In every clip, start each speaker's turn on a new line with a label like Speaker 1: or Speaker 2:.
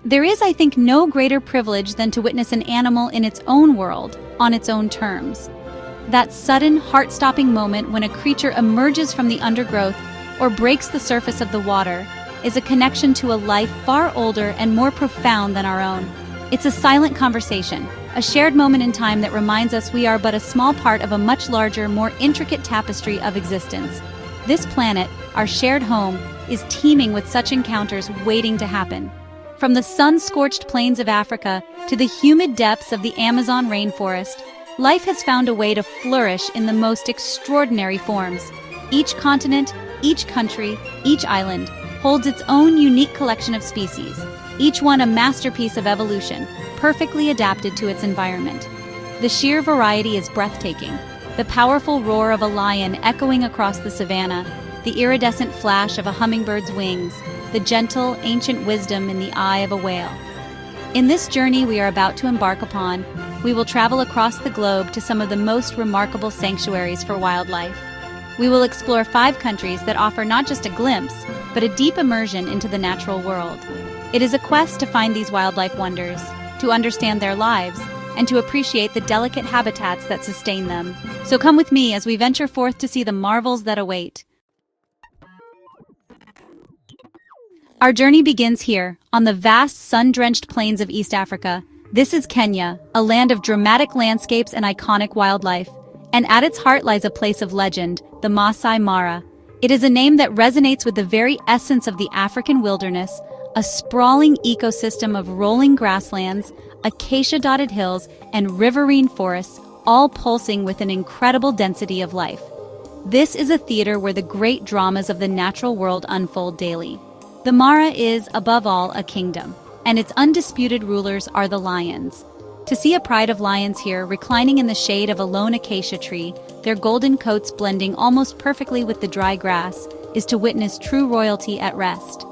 Speaker 1: There is, I think, no greater privilege than to witness an animal in its own world, on its own terms. That sudden, heart-stopping moment when a creature emerges from the undergrowth or breaks the surface of the water is a connection to a life far older and more profound than our own. It's a silent conversation, a shared moment in time that reminds us we are but a small part of a much larger, more intricate tapestry of existence. This planet, our shared home, is teeming with such encounters waiting to happen. From the sun-scorched plains of Africa to the humid depths of the Amazon rainforest, life has found a way to flourish in the most extraordinary forms. Each continent, each country, each island holds its own unique collection of species, each one a masterpiece of evolution, perfectly adapted to its environment. The sheer variety is breathtaking. The powerful roar of a lion echoing across the savanna, the iridescent flash of a hummingbird's wings, the gentle, ancient wisdom in the eye of a whale. In this journey we are about to embark upon, we will travel across the globe to some of the most remarkable sanctuaries for wildlife. We will explore 5 countries that offer not just a glimpse, but a deep immersion into the natural world. It is a quest to find these wildlife wonders, to understand their lives, and to appreciate the delicate habitats that sustain them. So come with me as we venture forth to see the marvels that await. Our journey begins here, on the vast, sun-drenched plains of East Africa. This is Kenya, a land of dramatic landscapes and iconic wildlife. And at its heart lies a place of legend, the Masai Mara. It is a name that resonates with the very essence of the African wilderness, a sprawling ecosystem of rolling grasslands, acacia-dotted hills, and riverine forests, all pulsing with an incredible density of life. This is a theater where the great dramas of the natural world unfold daily. The Mara is, above all, a kingdom, and its undisputed rulers are the lions. To see a pride of lions here, reclining in the shade of a lone acacia tree, their golden coats blending almost perfectly with the dry grass, is to witness true royalty at rest.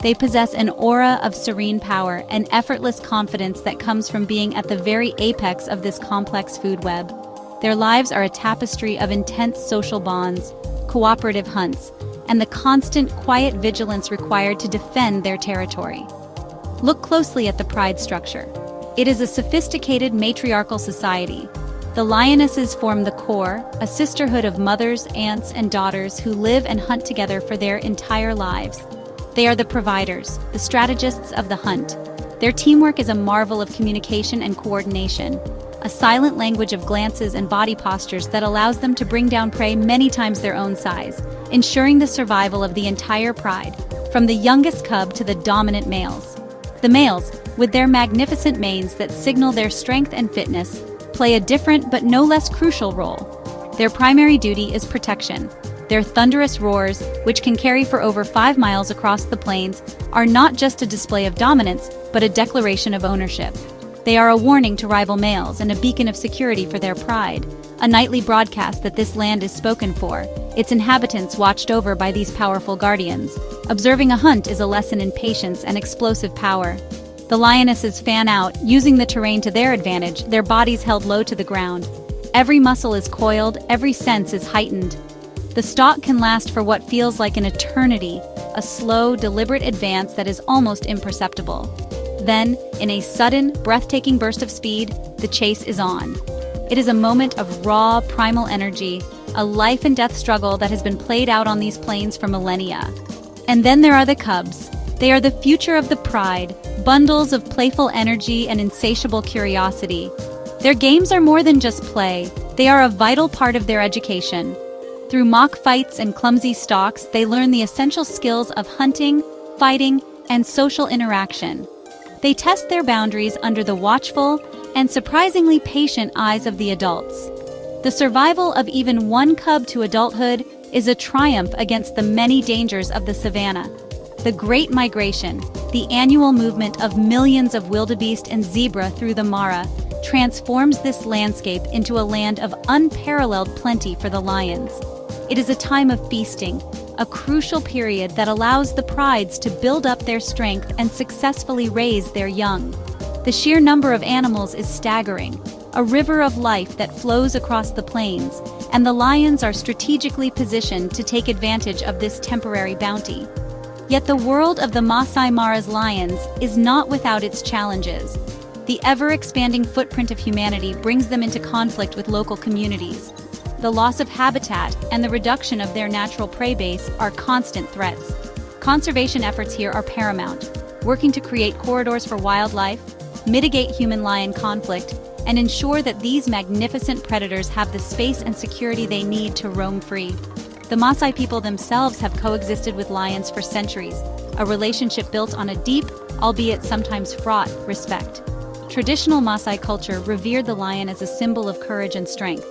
Speaker 1: They possess an aura of serene power and effortless confidence that comes from being at the very apex of this complex food web. Their lives are a tapestry of intense social bonds, cooperative hunts, and the constant, quiet vigilance required to defend their territory. Look closely at the pride structure. It is a sophisticated matriarchal society. The lionesses form the core, a sisterhood of mothers, aunts, and daughters who live and hunt together for their entire lives. They are the providers, the strategists of the hunt. Their teamwork is a marvel of communication and coordination, a silent language of glances and body postures that allows them to bring down prey many times their own size, ensuring the survival of the entire pride, from the youngest cub to the dominant males. The males, with their magnificent manes that signal their strength and fitness, play a different but no less crucial role. Their primary duty is protection. Their thunderous roars, which can carry for over 5 miles across the plains, are not just a display of dominance, but a declaration of ownership. They are a warning to rival males and a beacon of security for their pride, a nightly broadcast that this land is spoken for, its inhabitants watched over by these powerful guardians. Observing a hunt is a lesson in patience and explosive power. The lionesses fan out, using the terrain to their advantage, their bodies held low to the ground. Every muscle is coiled, every sense is heightened. The stalk can last for what feels like an eternity, a slow, deliberate advance that is almost imperceptible. Then, in a sudden, breathtaking burst of speed, the chase is on. It is a moment of raw, primal energy, a life and death struggle that has been played out on these plains for millennia. And then there are the cubs. They are the future of the pride, bundles of playful energy and insatiable curiosity. Their games are more than just play. They are a vital part of their education. Through mock fights and clumsy stalks, they learn the essential skills of hunting, fighting, and social interaction. They test their boundaries under the watchful and surprisingly patient eyes of the adults. The survival of even one cub to adulthood is a triumph against the many dangers of the savanna. The Great Migration, the annual movement of millions of wildebeest and zebra through the Mara, transforms this landscape into a land of unparalleled plenty for the lions. It is a time of feasting, a crucial period that allows the prides to build up their strength and successfully raise their young. The sheer number of animals is staggering, a river of life that flows across the plains, and the lions are strategically positioned to take advantage of this temporary bounty. Yet the world of the Masai Mara's lions is not without its challenges. The ever-expanding footprint of humanity brings them into conflict with local communities. The loss of habitat and the reduction of their natural prey base are constant threats. Conservation efforts here are paramount, working to create corridors for wildlife, mitigate human-lion conflict, and ensure that these magnificent predators have the space and security they need to roam free. The Maasai people themselves have coexisted with lions for centuries, a relationship built on a deep, albeit sometimes fraught, respect. Traditional Maasai culture revered the lion as a symbol of courage and strength.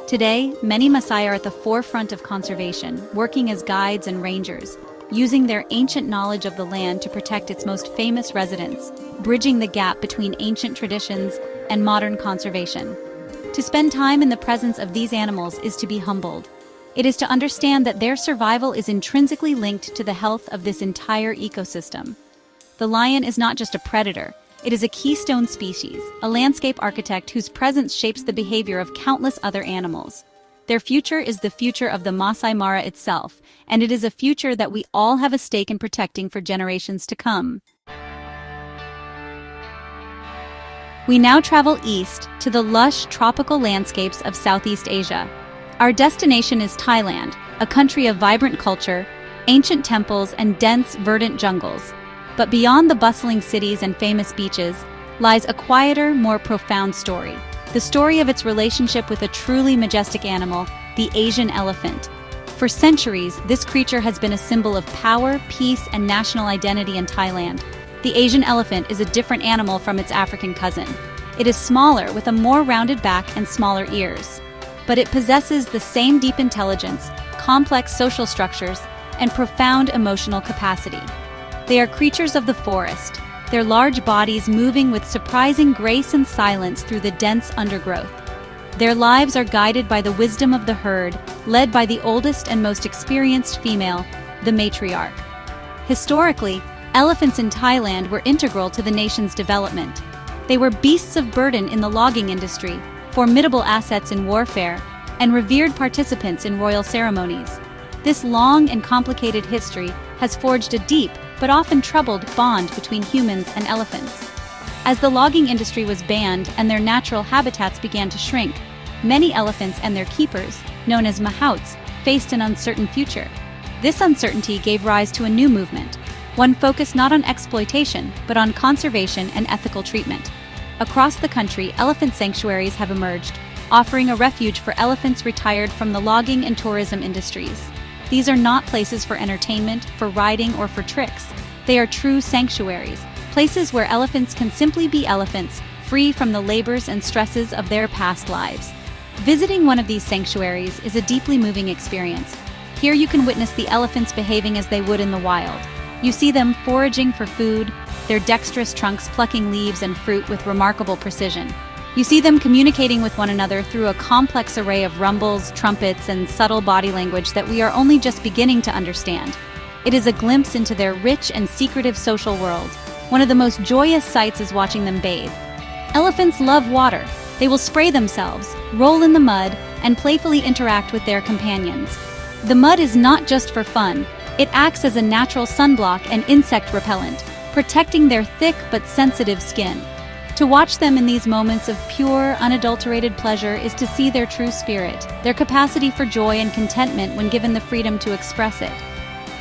Speaker 1: Today, many Maasai are at the forefront of conservation, working as guides and rangers, using their ancient knowledge of the land to protect its most famous residents, bridging the gap between ancient traditions and modern conservation. To spend time in the presence of these animals is to be humbled. It is to understand that their survival is intrinsically linked to the health of this entire ecosystem. The lion is not just a predator, it is a keystone species, a landscape architect whose presence shapes the behavior of countless other animals. Their future is the future of the Masai Mara itself, and it is a future that we all have a stake in protecting for generations to come. We now travel east to the lush tropical landscapes of Southeast Asia. Our destination is Thailand, a country of vibrant culture, ancient temples, and dense, verdant jungles. But beyond the bustling cities and famous beaches lies a quieter, more profound story. The story of its relationship with a truly majestic animal, the Asian elephant. For centuries, this creature has been a symbol of power, peace, and national identity in Thailand. The Asian elephant is a different animal from its African cousin. It is smaller, with a more rounded back and smaller ears. But it possesses the same deep intelligence, complex social structures, and profound emotional capacity. They are creatures of the forest, their large bodies moving with surprising grace and silence through the dense undergrowth. Their lives are guided by the wisdom of the herd, led by the oldest and most experienced female, the matriarch. Historically, elephants in Thailand were integral to the nation's development. They were beasts of burden in the logging industry, formidable assets in warfare, and revered participants in royal ceremonies. This long and complicated history has forged a deep, but often troubled, bond between humans and elephants. As the logging industry was banned and their natural habitats began to shrink, many elephants and their keepers, known as mahouts, faced an uncertain future. This uncertainty gave rise to a new movement, one focused not on exploitation, but on conservation and ethical treatment. Across the country, elephant sanctuaries have emerged, offering a refuge for elephants retired from the logging and tourism industries. These are not places for entertainment, for riding, or for tricks. They are true sanctuaries, places where elephants can simply be elephants, free from the labors and stresses of their past lives. Visiting one of these sanctuaries is a deeply moving experience. Here you can witness the elephants behaving as they would in the wild. You see them foraging for food, their dexterous trunks plucking leaves and fruit with remarkable precision. You see them communicating with one another through a complex array of rumbles, trumpets, and subtle body language that we are only just beginning to understand. It is a glimpse into their rich and secretive social world. One of the most joyous sights is watching them bathe. Elephants love water. They will spray themselves, roll in the mud, and playfully interact with their companions. The mud is not just for fun. It acts as a natural sunblock and insect repellent, protecting their thick but sensitive skin. To watch them in these moments of pure, unadulterated pleasure is to see their true spirit, their capacity for joy and contentment when given the freedom to express it.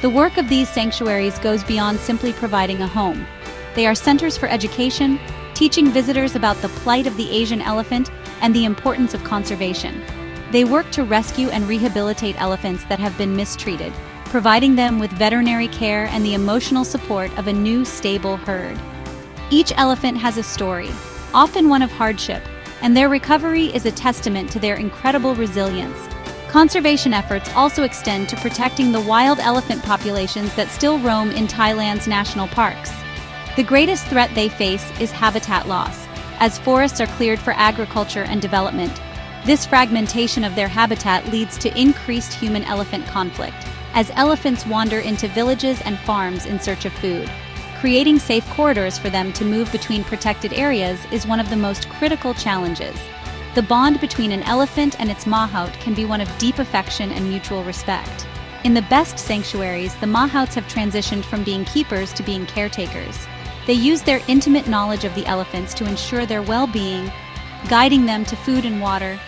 Speaker 1: The work of these sanctuaries goes beyond simply providing a home. They are centers for education, teaching visitors about the plight of the Asian elephant and the importance of conservation. They work to rescue and rehabilitate elephants that have been mistreated, providing them with veterinary care and the emotional support of a new, stable herd. Each elephant has a story, often one of hardship, and their recovery is a testament to their incredible resilience. Conservation efforts also extend to protecting the wild elephant populations that still roam in Thailand's national parks. The greatest threat they face is habitat loss, as forests are cleared for agriculture and development. This fragmentation of their habitat leads to increased human-elephant conflict, as elephants wander into villages and farms in search of food. Creating safe corridors for them to move between protected areas is one of the most critical challenges. The bond between an elephant and its mahout can be one of deep affection and mutual respect. In the best sanctuaries, the mahouts have transitioned from being keepers to being caretakers. They use their intimate knowledge of the elephants to ensure their well-being, guiding them to food and water,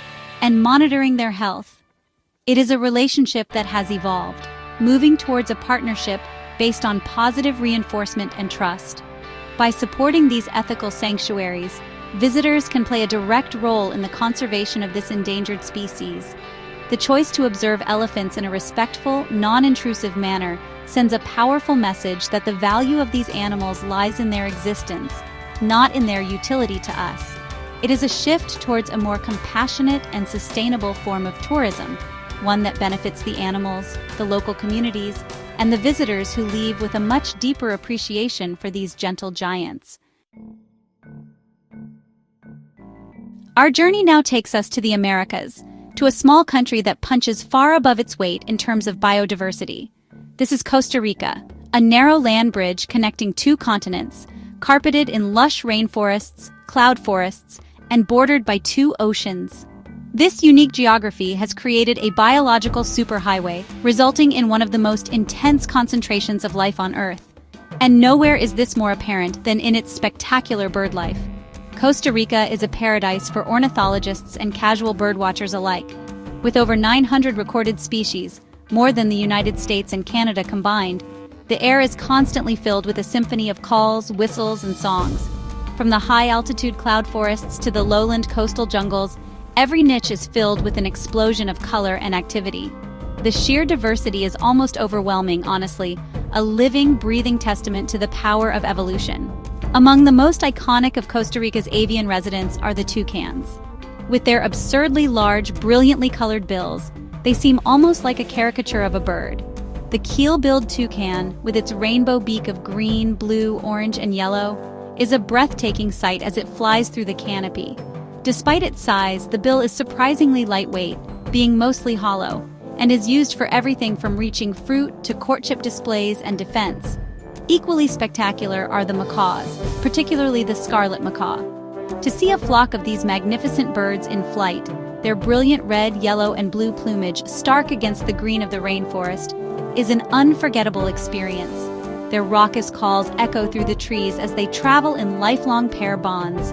Speaker 1: and monitoring their health. It is a relationship that has evolved, moving towards a partnership based on positive reinforcement and trust. By supporting these ethical sanctuaries, visitors can play a direct role in the conservation of this endangered species. The choice to observe elephants in a respectful, non-intrusive manner sends a powerful message that the value of these animals lies in their existence, not in their utility to us. It is a shift towards a more compassionate and sustainable form of tourism, one that benefits the animals, the local communities, and the visitors who leave with a much deeper appreciation for these gentle giants. Our journey now takes us to the Americas, to a small country that punches far above its weight in terms of biodiversity. This is Costa Rica, a narrow land bridge connecting two continents, carpeted in lush rainforests, cloud forests, and bordered by two oceans. This unique geography has created a biological superhighway, resulting in one of the most intense concentrations of life on Earth. And nowhere is this more apparent than in its spectacular bird life. Costa Rica is a paradise for ornithologists and casual birdwatchers alike. With over 900 recorded species, more than the United States and Canada combined, the air is constantly filled with a symphony of calls, whistles, and songs. From the high-altitude cloud forests to the lowland coastal jungles, every niche is filled with an explosion of color and activity. The sheer diversity is almost overwhelming, honestly, a living, breathing testament to the power of evolution. Among the most iconic of Costa Rica's avian residents are the toucans. With their absurdly large, brilliantly colored bills, they seem almost like a caricature of a bird. The keel-billed toucan, with its rainbow beak of green, blue, orange, and yellow, is a breathtaking sight as it flies through the canopy. Despite its size, the bill is surprisingly lightweight, being mostly hollow, and is used for everything from reaching fruit to courtship displays and defense. Equally spectacular are the macaws, particularly the scarlet macaw. To see a flock of these magnificent birds in flight, their brilliant red, yellow, and blue plumage stark against the green of the rainforest, is an unforgettable experience. Their raucous calls echo through the trees as they travel in lifelong pair bonds.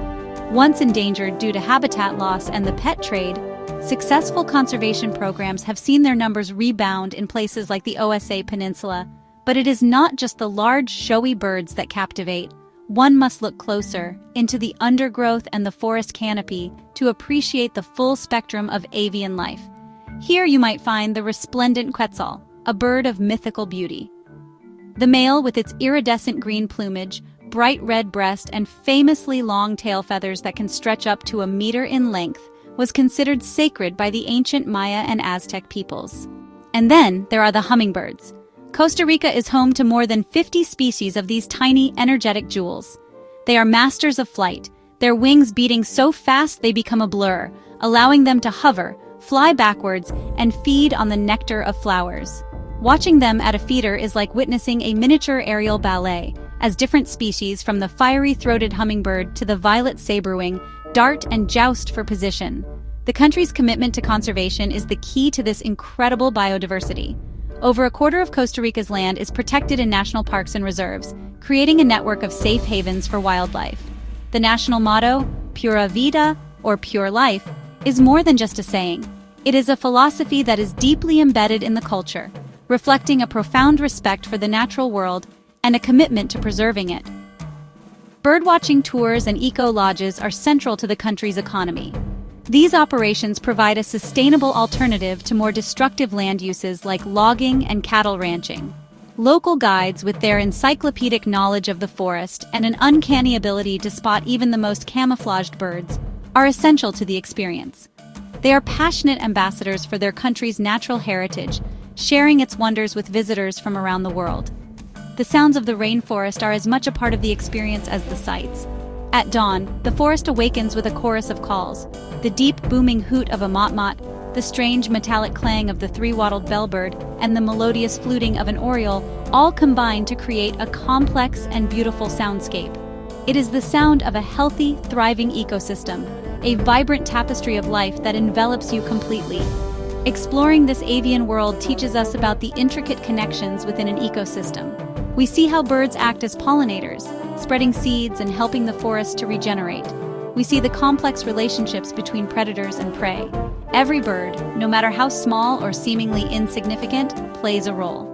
Speaker 1: Once endangered due to habitat loss and the pet trade, successful conservation programs have seen their numbers rebound in places like the OSA Peninsula. But it is not just the large, showy birds that captivate. One must look closer, into the undergrowth and the forest canopy, to appreciate the full spectrum of avian life. Here you might find the resplendent quetzal, a bird of mythical beauty. The male, with its iridescent green plumage, bright red breast, and famously long tail feathers that can stretch up to a meter in length, was considered sacred by the ancient Maya and Aztec peoples. And then there are the hummingbirds. Costa Rica is home to more than 50 species of these tiny, energetic jewels. They are masters of flight, their wings beating so fast they become a blur, allowing them to hover, fly backwards, and feed on the nectar of flowers. Watching them at a feeder is like witnessing a miniature aerial ballet, as different species, from the fiery-throated hummingbird to the violet saberwing, dart and joust for position. The country's commitment to conservation is the key to this incredible biodiversity. Over a quarter of Costa Rica's land is protected in national parks and reserves, creating a network of safe havens for wildlife. The national motto, Pura Vida, or Pure Life, is more than just a saying. It is a philosophy that is deeply embedded in the culture, reflecting a profound respect for the natural world and a commitment to preserving it. Birdwatching tours and eco-lodges are central to the country's economy. These operations provide a sustainable alternative to more destructive land uses like logging and cattle ranching. Local guides, with their encyclopedic knowledge of the forest and an uncanny ability to spot even the most camouflaged birds, are essential to the experience. They are passionate ambassadors for their country's natural heritage, sharing its wonders with visitors from around the world. The sounds of the rainforest are as much a part of the experience as the sights. At dawn, the forest awakens with a chorus of calls. The deep, booming hoot of a motmot, the strange metallic clang of the three-wattled bellbird, and the melodious fluting of an oriole all combine to create a complex and beautiful soundscape. It is the sound of a healthy, thriving ecosystem, a vibrant tapestry of life that envelops you completely. Exploring this avian world teaches us about the intricate connections within an ecosystem. We see how birds act as pollinators, spreading seeds and helping the forest to regenerate. We see the complex relationships between predators and prey. Every bird, no matter how small or seemingly insignificant, plays a role.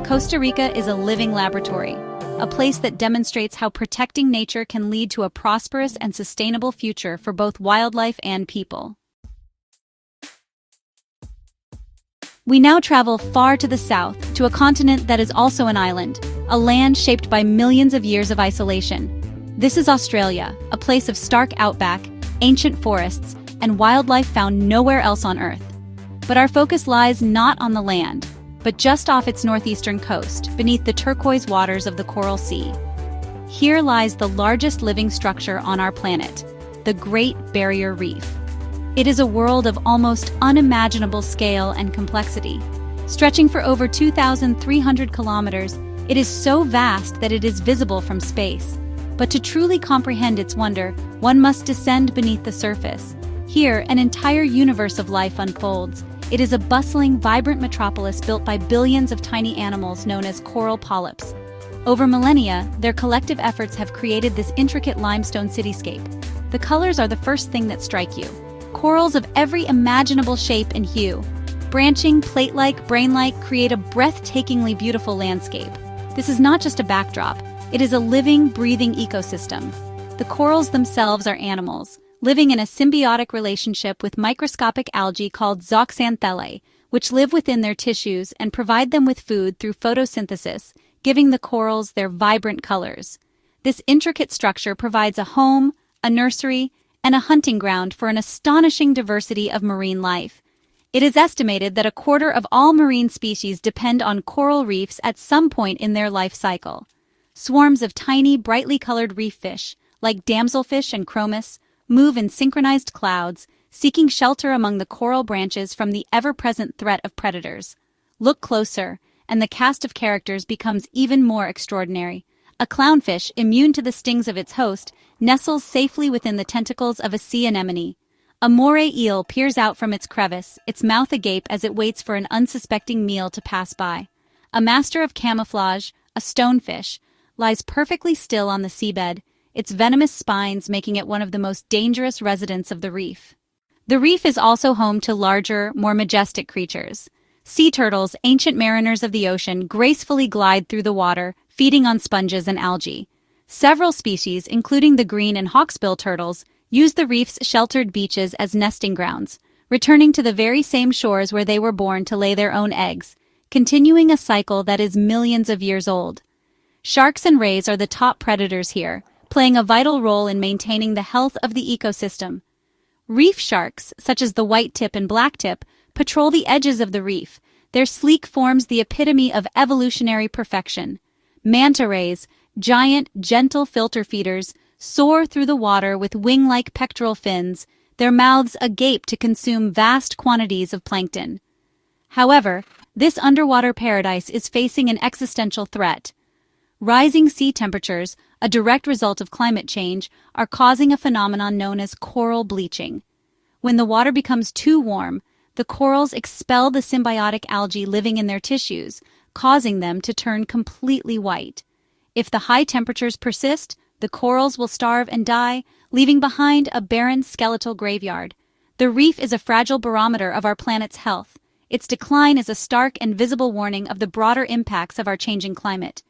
Speaker 1: Costa Rica is a living laboratory, a place that demonstrates how protecting nature can lead to a prosperous and sustainable future for both wildlife and people. We now travel far to the south, to a continent that is also an island, a land shaped by millions of years of isolation. This is Australia, a place of stark outback, ancient forests, and wildlife found nowhere else on Earth. But our focus lies not on the land, but just off its northeastern coast, beneath the turquoise waters of the Coral Sea. Here lies the largest living structure on our planet, the Great Barrier Reef. It is a world of almost unimaginable scale and complexity. Stretching for over 2,300 kilometers, it is so vast that it is visible from space. But to truly comprehend its wonder, one must descend beneath the surface. Here, an entire universe of life unfolds. It is a bustling, vibrant metropolis built by billions of tiny animals known as coral polyps. Over millennia, their collective efforts have created this intricate limestone cityscape. The colors are the first thing that strike you. Corals of every imaginable shape and hue, branching, plate-like, brain-like, create a breathtakingly beautiful landscape. This is not just a backdrop, it is a living, breathing ecosystem. The corals themselves are animals, living in a symbiotic relationship with microscopic algae called zooxanthellae, which live within their tissues and provide them with food through photosynthesis, giving the corals their vibrant colors. This intricate structure provides a home, a nursery, and a hunting ground for an astonishing diversity of marine life. It is estimated that a quarter of all marine species depend on coral reefs at some point in their life cycle. Swarms of tiny, brightly colored reef fish, like damselfish and chromis, move in synchronized clouds, seeking shelter among the coral branches from the ever-present threat of predators. Look closer, and the cast of characters becomes even more extraordinary. A clownfish, immune to the stings of its host, nestles safely within the tentacles of a sea anemone. A moray eel peers out from its crevice, its mouth agape as it waits for an unsuspecting meal to pass by. A master of camouflage, a stonefish, lies perfectly still on the seabed, its venomous spines making it one of the most dangerous residents of the reef. The reef is also home to larger, more majestic creatures. Sea turtles, ancient mariners of the ocean, gracefully glide through the water, feeding on sponges and algae. Several species, including the green and hawksbill turtles, use the reef's sheltered beaches as nesting grounds, returning to the very same shores where they were born to lay their own eggs, continuing a cycle that is millions of years old. Sharks and rays are the top predators here, playing a vital role in maintaining the health of the ecosystem. Reef sharks, such as the white tip and black tip, patrol the edges of the reef, their sleek forms the epitome of evolutionary perfection. Manta rays, giant, gentle filter feeders, soar through the water with wing-like pectoral fins, their mouths agape to consume vast quantities of plankton. However, this underwater paradise is facing an existential threat. Rising sea temperatures, a direct result of climate change, are causing a phenomenon known as coral bleaching. When the water becomes too warm, the corals expel the symbiotic algae living in their tissues, causing them to turn completely white. If the high temperatures persist, the corals will starve and die, leaving behind a barren skeletal graveyard. The reef is a fragile barometer of our planet's health. Its decline is a stark and visible warning of the broader impacts of our changing climate.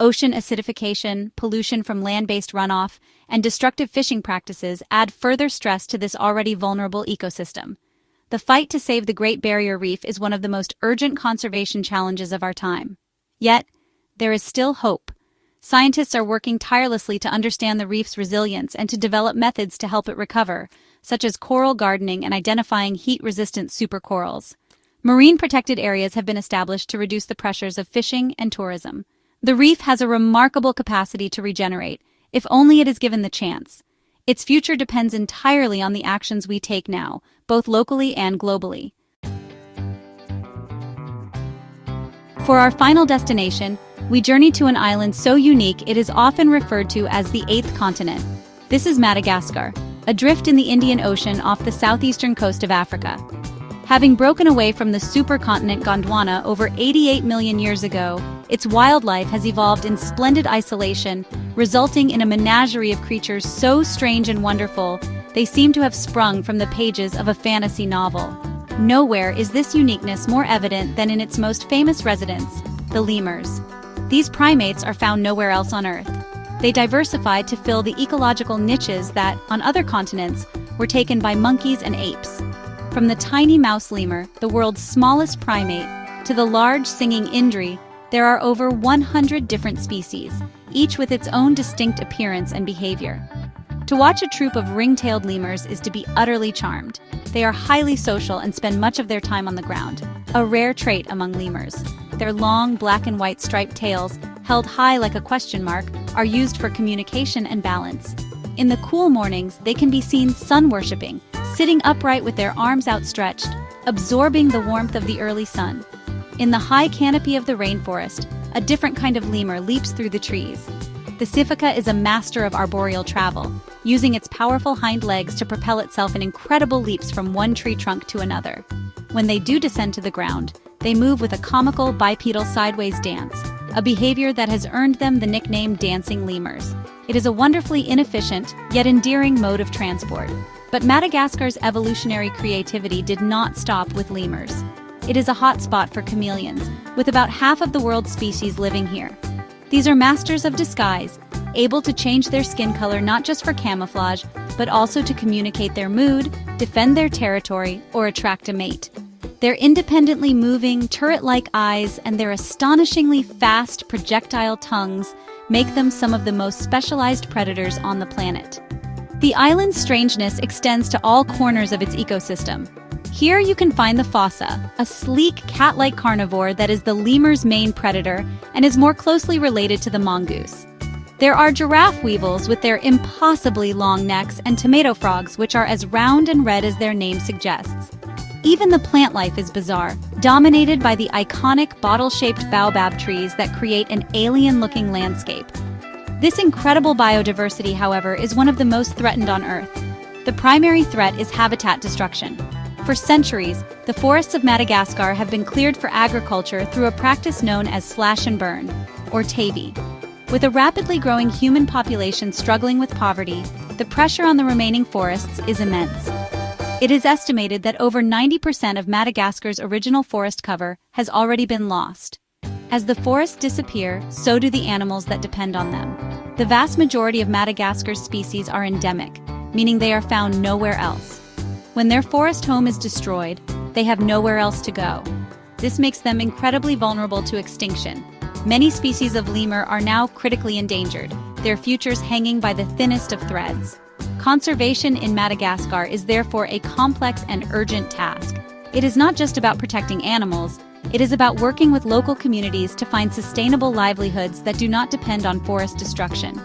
Speaker 1: Ocean acidification, pollution from land-based runoff, and destructive fishing practices add further stress to this already vulnerable ecosystem. The fight to save the Great Barrier Reef is one of the most urgent conservation challenges of our time. Yet, there is still hope. Scientists are working tirelessly to understand the reef's resilience and to develop methods to help it recover, such as coral gardening and identifying heat-resistant supercorals. Marine protected areas have been established to reduce the pressures of fishing and tourism. The reef has a remarkable capacity to regenerate, if only it is given the chance. Its future depends entirely on the actions we take now, both locally and globally. For our final destination, we journey to an island so unique it is often referred to as the eighth continent. This is Madagascar, adrift in the Indian Ocean off the southeastern coast of Africa. Having broken away from the supercontinent Gondwana over 88 million years ago, its wildlife has evolved in splendid isolation, resulting in a menagerie of creatures so strange and wonderful, they seem to have sprung from the pages of a fantasy novel. Nowhere is this uniqueness more evident than in its most famous residents, the lemurs. These primates are found nowhere else on Earth. They diversified to fill the ecological niches that, on other continents, were taken by monkeys and apes. From the tiny mouse lemur, the world's smallest primate, to the large singing indri, there are over 100 different species, each with its own distinct appearance and behavior. To watch a troop of ring-tailed lemurs is to be utterly charmed. They are highly social and spend much of their time on the ground, a rare trait among lemurs. Their long, black and white striped tails, held high like a question mark, are used for communication and balance. In the cool mornings, they can be seen sun-worshipping, sitting upright with their arms outstretched, absorbing the warmth of the early sun. In the high canopy of the rainforest, a different kind of lemur leaps through the trees. The sifika is a master of arboreal travel, using its powerful hind legs to propel itself in incredible leaps from one tree trunk to another. When they do descend to the ground, they move with a comical bipedal sideways dance, a behavior that has earned them the nickname dancing lemurs. It is a wonderfully inefficient, yet endearing mode of transport. But Madagascar's evolutionary creativity did not stop with lemurs. It is a hotspot for chameleons, with about half of the world's species living here. These are masters of disguise, able to change their skin color not just for camouflage, but also to communicate their mood, defend their territory, or attract a mate. Their independently moving, turret-like eyes and their astonishingly fast projectile tongues make them some of the most specialized predators on the planet. The island's strangeness extends to all corners of its ecosystem. Here you can find the fossa, a sleek cat-like carnivore that is the lemur's main predator and is more closely related to the mongoose. There are giraffe weevils with their impossibly long necks and tomato frogs which are as round and red as their name suggests. Even the plant life is bizarre, dominated by the iconic bottle-shaped baobab trees that create an alien-looking landscape. This incredible biodiversity, however, is one of the most threatened on Earth. The primary threat is habitat destruction. For centuries, the forests of Madagascar have been cleared for agriculture through a practice known as slash and burn, or tavy. With a rapidly growing human population struggling with poverty, the pressure on the remaining forests is immense. It is estimated that over 90% of Madagascar's original forest cover has already been lost. As the forests disappear, so do the animals that depend on them. The vast majority of Madagascar's species are endemic, meaning they are found nowhere else. When their forest home is destroyed, they have nowhere else to go. This makes them incredibly vulnerable to extinction. Many species of lemur are now critically endangered, their futures hanging by the thinnest of threads. Conservation in Madagascar is therefore a complex and urgent task. It is not just about protecting animals, it is about working with local communities to find sustainable livelihoods that do not depend on forest destruction.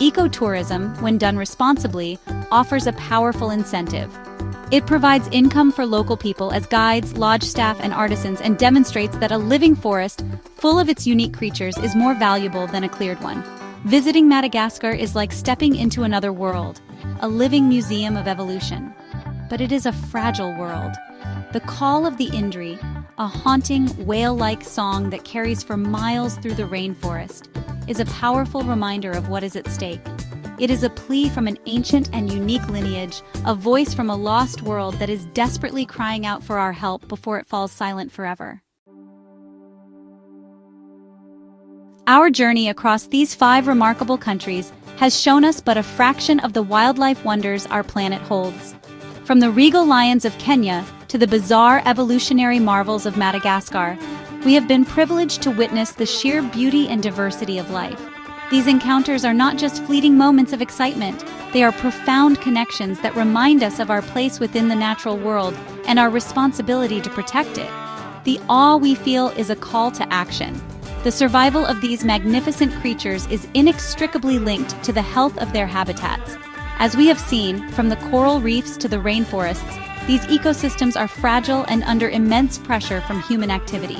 Speaker 1: Ecotourism, when done responsibly, offers a powerful incentive. It provides income for local people as guides, lodge staff, and artisans and demonstrates that a living forest, full of its unique creatures, is more valuable than a cleared one. Visiting Madagascar is like stepping into another world, a living museum of evolution. But it is a fragile world. The call of the Indri, a haunting, whale-like song that carries for miles through the rainforest, is a powerful reminder of what is at stake. It is a plea from an ancient and unique lineage, a voice from a lost world that is desperately crying out for our help before it falls silent forever. Our journey across these 5 remarkable countries has shown us but a fraction of the wildlife wonders our planet holds. From the regal lions of Kenya to the bizarre evolutionary marvels of Madagascar, we have been privileged to witness the sheer beauty and diversity of life. These encounters are not just fleeting moments of excitement, they are profound connections that remind us of our place within the natural world and our responsibility to protect it. The awe we feel is a call to action. The survival of these magnificent creatures is inextricably linked to the health of their habitats. As we have seen, from the coral reefs to the rainforests, these ecosystems are fragile and under immense pressure from human activity.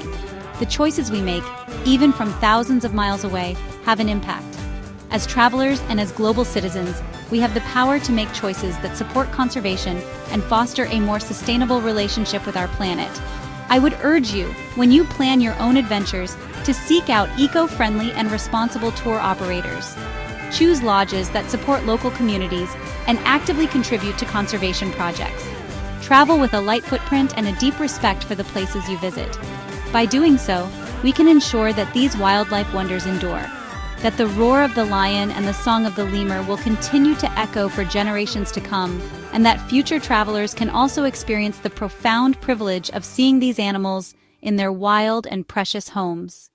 Speaker 1: The choices we make, even from thousands of miles away, have an impact. As travelers and as global citizens, we have the power to make choices that support conservation and foster a more sustainable relationship with our planet. I would urge you, when you plan your own adventures, to seek out eco-friendly and responsible tour operators. Choose lodges that support local communities and actively contribute to conservation projects. Travel with a light footprint and a deep respect for the places you visit. By doing so, we can ensure that these wildlife wonders endure, that the roar of the lion and the song of the lemur will continue to echo for generations to come, and that future travelers can also experience the profound privilege of seeing these animals in their wild and precious homes.